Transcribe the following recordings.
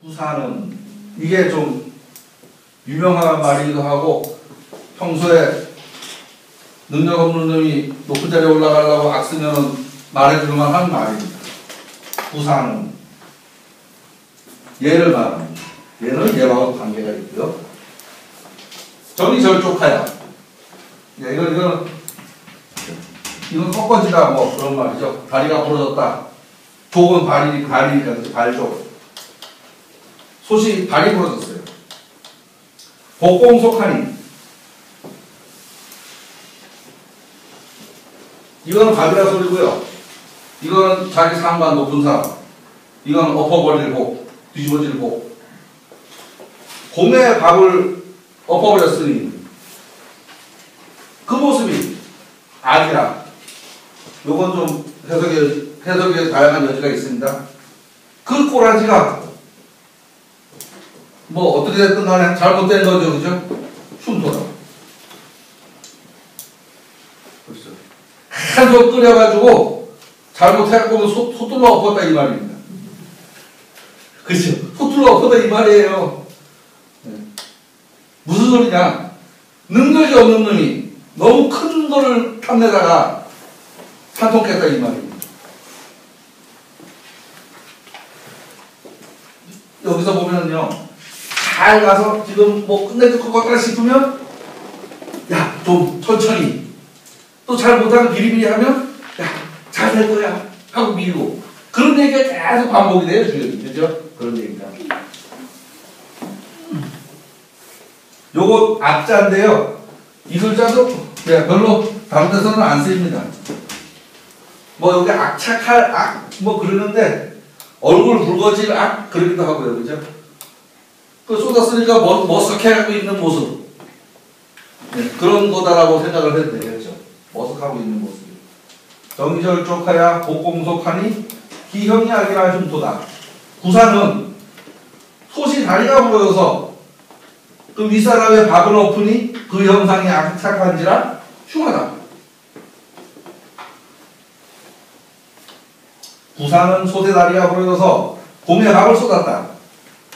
부사는 이게 좀 유명한 말이기도 하고 평소에 능력 없는 놈이 높은 자리에 올라가려고 악쓰면 말해줄 만한 말입니다. 부사는 얘를 말합니다. 얘는 얘와 관계가 있고요. 정이절족하야. 이건 꺾어지다 뭐 그런 말이죠. 다리가 부러졌다. 족은 발이니까 발족. 솥이 발이 부러졌어요. 복공속하니. 이거는 밥이라 소리고요. 이거는 자기 상관 높은 사람. 이건 엎어버릴 복, 뒤집어질 복. 공의 밥을 엎어버렸으니 그 모습이 악이라. 요건 좀 해석에 다양한 여지가 있습니다. 그 꼬라지가 뭐 어떻게 됐든 간에 잘못된 거죠, 그죠? 흉터다. 그렇죠. 한솥 끓여가지고 잘못해갖고 솥들로 엎었다 이 말입니다. 그렇죠. 솥들로 엎었다 이 말이에요. 네. 무슨 소리냐? 능력이 없는 놈이 너무 큰 거를 탐내다가 산통했다 이 말입니다. 여기서 보면요, 잘 가서 지금 뭐 끝내줄 것 같다 싶으면 야, 좀 천천히. 또 잘 못하면 비리비리 하면 야, 잘 될 거야 하고 밀고. 그런 얘기가 계속 반복이 돼요, 지금. 그죠? 그런 얘기가. 요거 악자인데요. 이 글자도 별로 다른 데서는 안 쓰입니다. 뭐 여기 악착할 악 뭐 그러는데 얼굴 붉어질 악 그러기도 하고요, 그죠? 그 쏟았으니까 머쓱해하고 있는 모습. 네, 그런 거다라고 생각을 해도 되겠죠. 머쓱하고 있는 모습. 정의절족하야 복공속하니 기형이 악이라 흉토다. 구사는 솥이 다리가 보여서 그 윗사람의 밥을 엎으니 그 형상이 악착한지라 흉하다. 구사는 솥의 다리가 보여서 공의 밥을 쏟았다.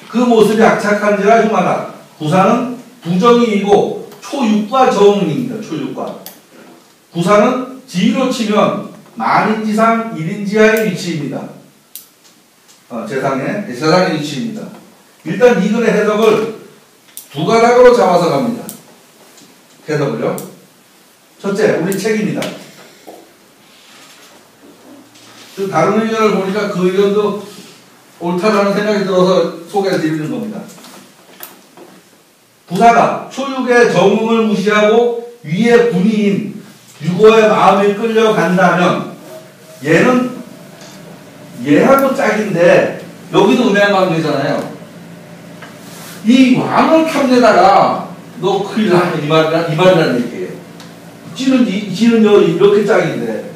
그 모습이 악착한지라 흉하다. 구사는 부정이이고 초육과 정입니다. 초육과. 구사는 지위로 치면 만인지상 1인지하의 위치입니다. 세상의 위치입니다. 일단 이 글의 해석을 두 가닥으로 잡아서 갑니다. 해석을요. 첫째, 우리 책입니다. 다른 의견을 보니까 그 의견도 옳다라는 생각이 들어서 소개해 드리는 겁니다. 부사가 초육의 정음을 무시하고 위의 군의인 유고의 마음이 끌려간다면 얘는 얘하고 짝인데 여기도 음양관계잖아요. 이 왕을 탐내다가 너 큰일 나 이 말이라는 얘기예요. 지는 이렇게 짝인데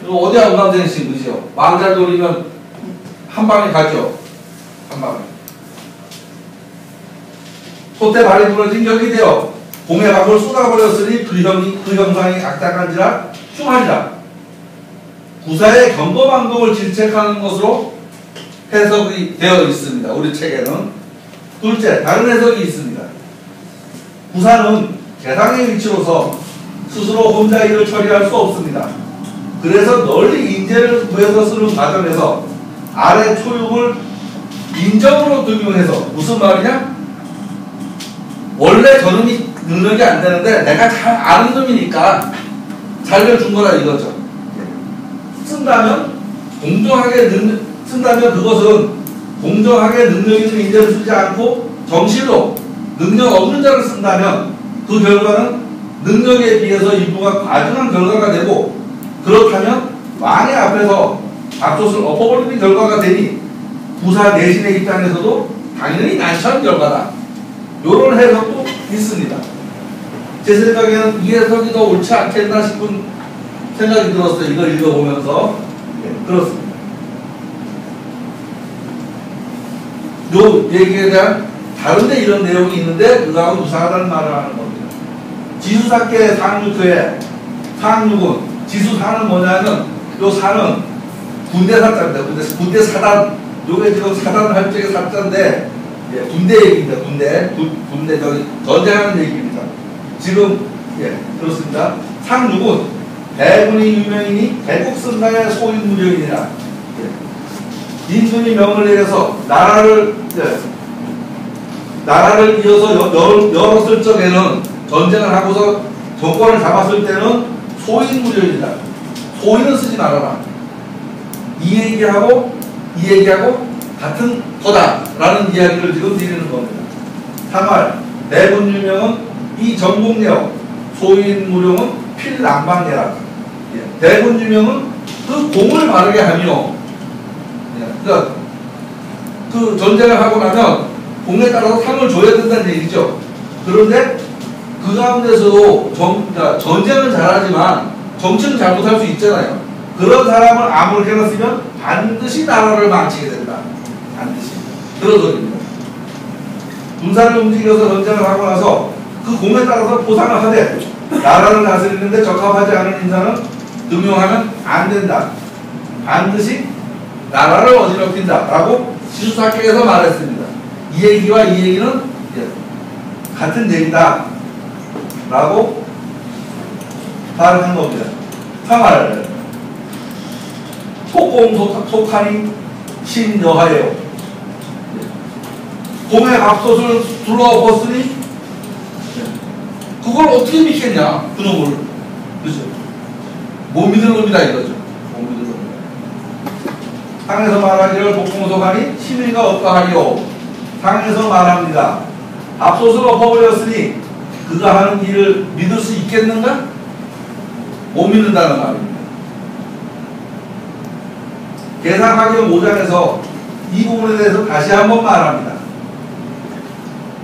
어디 안 가면 되지, 그죠? 왕잘 돌리면 한 방에 가죠. 한 방에. 솥에 발이 부러진 격이 되어 공의 밥을 쏟아버렸으니 그 형상이 악착한지라 흉하리라. 구사의 경거망동을 질책하는 것으로 해석이 되어 있습니다. 우리 책에는. 둘째, 다른 해석이 있습니다. 구사는 재상의 위치로서 스스로 혼자 일을 처리할 수 없습니다. 그래서 널리 인재를 구해서 쓰는 과정에서 아래 초육을 인정으로 등용해서 무슨 말이냐? 원래 저놈이 능력이 안 되는데 내가 잘 아는 놈이니까 살려준 거라 이거죠. 쓴다면 그것은 공정하게 능력 있는 인재를 쓰지 않고 정실로 능력 없는 자를 쓴다면 그 결과는 능력에 비해서 일부가 과중한 결과가 되고, 그렇다면 왕의 앞에서 밥솥을 엎어버리는 결과가 되니 부사 내신의 입장에서도 당연히 난처한 결과다. 이런 해석도 있습니다. 제 생각에는 이 해석이 더 옳지 않겠나 싶은 생각이 들었어요. 이걸 읽어보면서. 네, 그렇습니다. 요 얘기에 대한 다른데 이런 내용이 있는데 그거하고 유사하다는 말을 하는 겁니다. 지수사께 상륙회, 상륙은 지수사는 뭐냐면 요 사는 군대 사자입니다. 군대 사단 요게 지금 사단할 적의 사자인데, 예, 군대 얘기입니다. 군대 저기 전쟁하는 얘기입니다. 지금 예 그렇습니다. 상륙은 대군이 유명이니 대국승가의 소인무령이니라. 예. 인군이 명을 내려서 나라를 이어서 열었을 적에는 전쟁을 하고서 정권을 잡았을 때는 소인무령이다. 소인은 쓰지 말아라. 이 얘기하고 같은 거다라는 이야기를 지금 드리는 겁니다. 3월 대군 유명은 이 전국내역, 소인무령은 필남방계라. 예. 대군 유명은 그 공을 바르게 하며, 예. 그러니까 그 전쟁을 하고 나면 공에 따라서 상을 줘야 된다는 얘기죠. 그런데 그 가운데서도 그러니까 전쟁은 잘하지만 정치는 잘못할 수 있잖아요. 그런 사람을 아무렇게나 쓰면 반드시 나라를 망치게 된다. 반드시. 그런 소리입니다. 군사를 움직여서 전쟁을 하고 나서 그 공에 따라서 보상을 하되 나라를 다스리는데 적합하지 않은 인사는 등용하면 안 된다. 반드시 나라를 어지럽힌다. 라고 시수사격에서 말했습니다. 이 얘기와 이 얘기는 같은 얘기다. 라고 말한 겁니다. 3월 속공 속하니 신여하여 공의 밥솥을 둘러엎었으니 그걸 어떻게 믿겠냐 그놈을. 그죠? 못 믿을 놈이다 이거죠. 못 믿을 놈이다. 상에서 말하기를 복공속하니 시민가 어떠하리요. 상에서 말합니다. 밥솥을 엎어버렸으니 그가 하는 일을 믿을 수 있겠는가? 못 믿는다는 말입니다. 계상학경 5장에서 이 부분에 대해서 다시 한번 말합니다.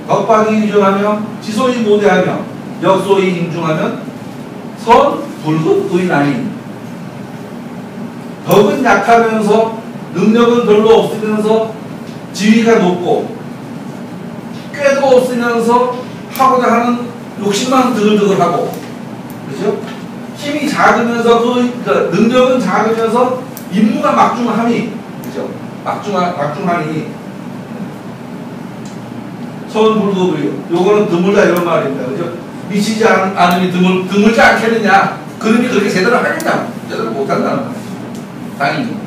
덕박이 위존하며 지소이 모대하며 역소이 임중하면 선 불급 의나인. 덕은 약하면서 능력은 별로 없으면서 지위가 높고 꾀도 없으면서 하고자 하는 욕심만 드글드글하고, 그렇죠? 힘이 작으면서 그 능력은 작으면서 임무가 막중함이, 그죠? 막중하니 선불급이요. 요거는 드물다 이런 말입니다. 그죠? 미치지 않으니 드물지 않겠느냐? 그놈이 그렇게 제대로 하겠냐? 제대로 못한다는 말이죠. 당연히.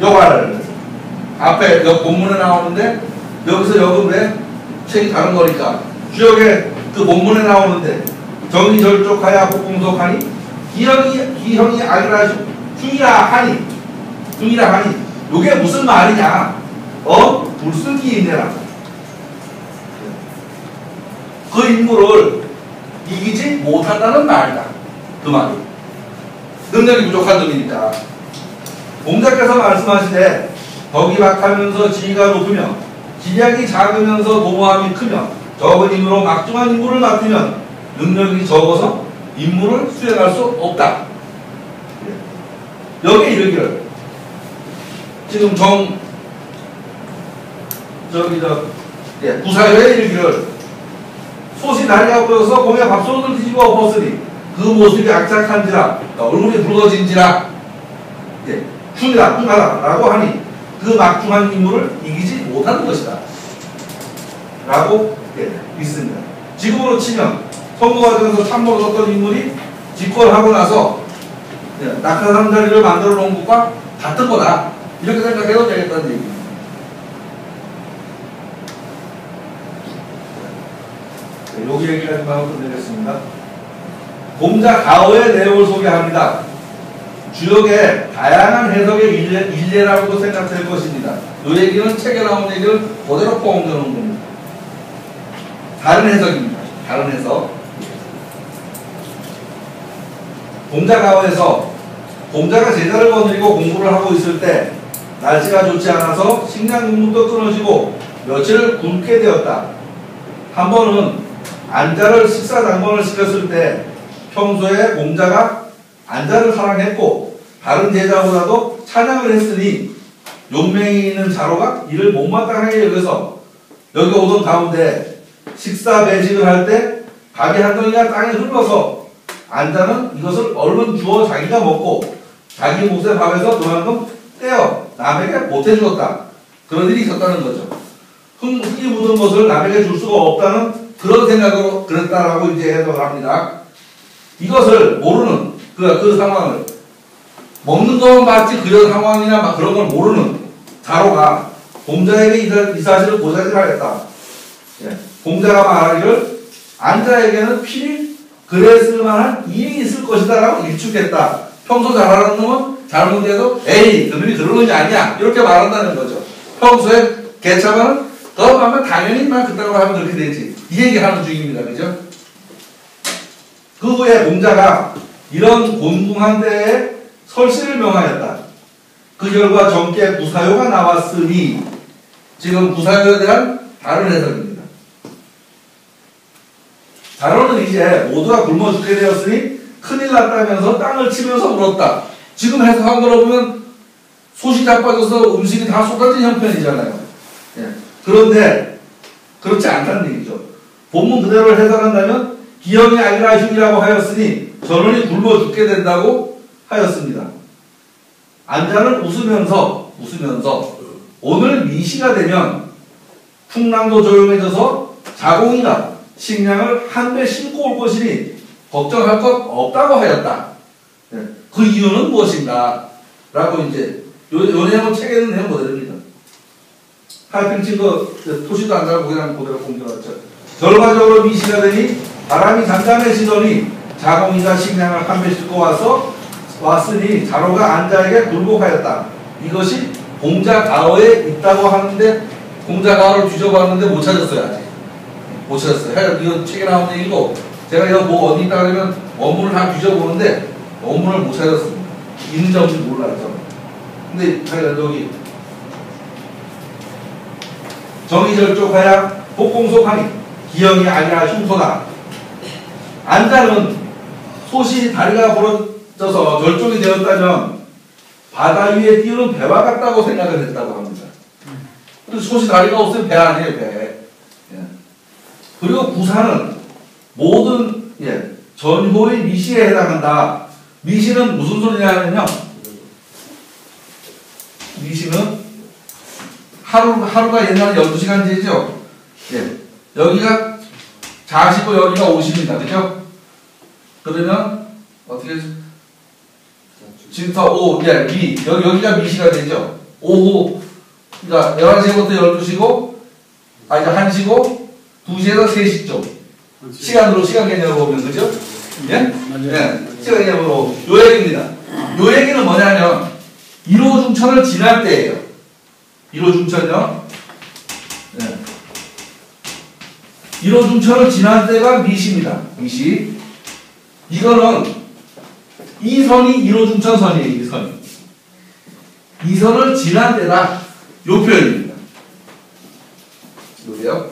요말 앞에 본문에 나오는데 여기서 여기 왜 책이 다른 거니까 주역에 그 본문에 나오는데 정의절족하야 복공속하니 기형이 아니라 흉이라 하니 요게 무슨 말이냐? 불순기인내라. 그 인물을 이기지 못한다는 말이다. 그 말이. 능력이 부족한 놈이니까. 공자께서 말씀하시되 덕이 박하면서 지위가 높으며 기량이 작으면서 도모함이 크며 적은 힘으로 막중한 임무를 맡으면 능력이 적어서 임무를 수행할 수 없다. 여기에 이르기를 지금 구사여에 이르기를 솥이 다리가 보여서 공에 밥솥을 뒤집어 엎었으니 그 모습이 악착한지라 얼굴이 붉어진지라 흉하다 라고 하니 그 막중한 임무를 이기지 못하는 것이다 라고 믿습니다. 지금으로 치면 선거 과정에서 참모로 섰던 인물이 집권하고 나서 낙하산 자리를 만들어 놓은 것과 같은 거다. 이렇게 생각해도 되겠다는 얘기입니다. 여기 얘기까지 하고 끝내겠습니다. 공자 가어의 내용을 소개합니다. 주역의 다양한 해석의 일례라고도 생각될 것입니다. 이 얘기는 책에 나온 얘기를 그대로 포함되어 놓은 겁니다. 다른 해석입니다. 다른 해석. 공자 가어에서 공자가 제자를 거느리고 공부를 하고 있을 때 날씨가 좋지 않아서 식량 공급도 끊어지고 며칠 굶게 되었다. 한 번은 안자를 식사 당번을 시켰을 때 평소에 공자가 안자를 사랑했고 다른 제자보다도 찬양을 했으니 용맹이 있는 자로가 이를 못마땅하게 여겨서 여기 오던 가운데 식사 배식을 할 때 밥이 한 덩이가 땅에 흘러서 안자는 이것을 얼른 주워 자기가 먹고 자기 몫의 밥에서 그만큼 떼어 남에게 못해주었다. 그런 일이 있었다는 거죠. 흙이 묻은 것을 남에게 줄 수가 없다는 그런 생각으로 그랬다라고 이제 해석을 합니다. 이것을 모르는 그 상황을 먹는 것만 봤지 그런 상황이나 막 그런 걸 모르는 자로가 공자에게 이 사실을 고자질하였다. 예. 공자가 말하기를 안자에게는 필히 그랬을 만한 이익이 있을 것이다 라고 일축했다. 평소 잘하는 놈은 잘못해도 에이 그놈이 그런 놈이 아니야 이렇게 말한다는 거죠. 평소에 개차반은 더 하면 당연히 막 그따위로 하면 그렇게 되지. 이 얘기하는 중입니다. 그죠? 그 후에 공자가 이런 곤궁한 때에 설시를 명하였다. 그 결과 정께 부사요가 나왔으니 지금 부사요에 대한 다른 해석입니다. 자로는 이제 모두가 굶어 죽게 되었으니 큰일 났다면서 땅을 치면서 울었다. 지금 해석한 거로 보면 솥이 자빠져서 음식이 다 쏟아진 형편이잖아요. 예. 그런데 그렇지 않다는 얘기죠. 본문 그대로 해석한다면 기영이 아니라 흉이라고 하였으니 전원이 굶어 죽게 된다고 하였습니다. 안자는 웃으면서 오늘 미시가 되면 풍랑도 조용해져서 자공이가 식량을 한 배 싣고 올 것이니 걱정할 것 없다고 하였다. 네. 그 이유는 무엇인가? 라고 이제 요 내용은 책에 있는 내용 그대로입니다. 하여튼 지금 토시도 안 자고 그냥 그대로 공개했죠. 결과적으로 미시가 되니 바람이 잠잠해지더니 자공이가 식량을 한 배 싣고 왔으니 자로가 안자에게 굴복하였다. 이것이 공자가어에 있다고 하는데 공자가어를 뒤져봤는데 못 찾았어요. 아직 못 찾았어요. 이거 책에 나오는 얘기고 제가 이거 뭐 어디 있다 그러면 원문을 다 뒤져보는데 원문을 못 찾았습니다. 있는지 없는지 몰라요. 근데 여기 정의절족하야 복공속하니 기영이 아니라 흉소다. 안자는 솥이 다리가 부러져서 절종이 되었다면 바다 위에 띄우는 배와 같다고 생각을 했다고 합니다. 근데 솥이 다리가 없으면 배 아니에요, 배. 예. 그리고 부사는 모든 전호의 미시에 해당한다. 미시는 무슨 소리냐면요. 미시는 하루가 옛날에 12시간제죠. 예. 여기가 40고 여기가 50입니다. 그죠? 그러면 어떻게 지금 미 여기가 미시가 되죠. 오후 그러니까 11시부터 12시고 이제 1시고 2시에서 3시쯤 시간으로 시간 개념으로 보면 그죠? 예? 예. 시간 개념으로 요 얘기입니다. 요 얘기는 뭐냐면 1호 중천을 지날 때예요. 1호 중천요. 네. 1호 중천을 지날 때가 미시입니다. 미시. 이거는 이 선이 1호 중천 선이에요. 이 선이. 이 선을 지난 때다. 요 표현입니다. 요게요.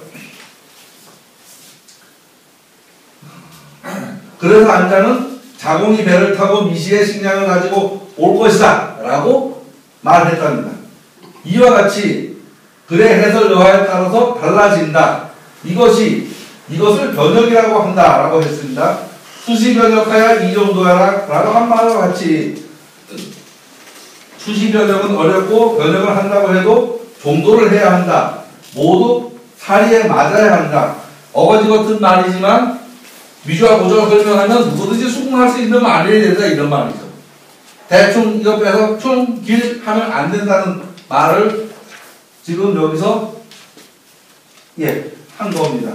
그래서 안자는 자공이 배를 타고 미시의 식량을 가지고 올 것이다 라고 말했답니다. 이와 같이 글의 해설 여하에 따라서 달라진다. 이것을 변혁이라고 한다 라고 했습니다. 수시 변혁하야 이 정도야 라고 한 말과 같이 수시 변혁은 어렵고 변혁을 한다고 해도 정도를 해야 한다. 모두 사리에 맞아야 한다. 어거지 같은 말이지만 미주와 고주가 설명하면 누구든지 수긍할 수 있는 말이어야 된다 이런 말이죠. 대충 이거 빼서 충, 길 하면 안 된다는 말을 지금 여기서 한 겁니다.